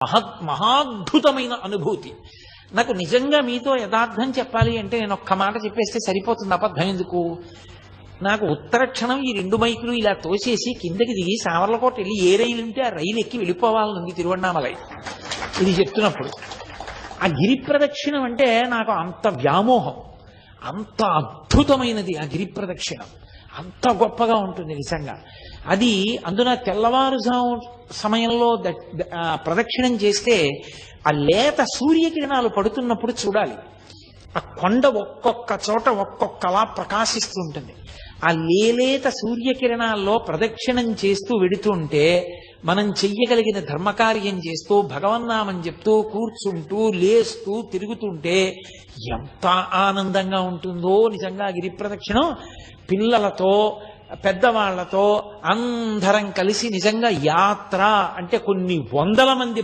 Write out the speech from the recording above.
మహాద్భుతమైన అనుభూతి. నాకు నిజంగా మీతో యథార్థం చెప్పాలి అంటే నేను ఒక్క మాట చెప్పేస్తే సరిపోతుంది, అబద్ధం ఎందుకు. నాకు ఉత్తర క్షణం ఈ 2 మైకులు ఇలా తోసేసి కిందకి దిగి సావర్లకోట వెళ్ళి ఏ రైలు ఉంటే ఆ రైలు ఎక్కి వెళ్ళిపోవాలనుంది తిరువണ്ണామలై. ఇది చెప్తున్నప్పుడు ఆ గిరి ప్రదక్షిణం అంటే నాకు అంత వ్యామోహం, అంత అద్భుతమైనది ఆ గిరి ప్రదక్షిణం, అంత గొప్పగా ఉంటుంది నిజంగా. అది అందున తెల్లవారుజాము సమయంలో ప్రదక్షిణం చేస్తే ఆ లేత సూర్యకిరణాలు పడుతున్నప్పుడు చూడాలి. ఆ కొండ ఒక్కొక్క చోట ఒక్కొక్కలా ప్రకాశిస్తూ ఉంటుంది. ఆ లేలేత సూర్యకిరణాల్లో ప్రదక్షిణం చేస్తూ వెడుతుంటే మనం చెయ్యగలిగిన ధర్మకార్యం చేస్తూ భగవన్నామం చెప్తూ కూర్చుంటూ లేస్తూ తిరుగుతుంటే ఎంత ఆనందంగా ఉంటుందో నిజంగా గిరి ప్రదక్షిణం. పిల్లలతో పెద్దవాళ్లతో అందరం కలిసి నిజంగా యాత్ర అంటే కొన్ని వందల మంది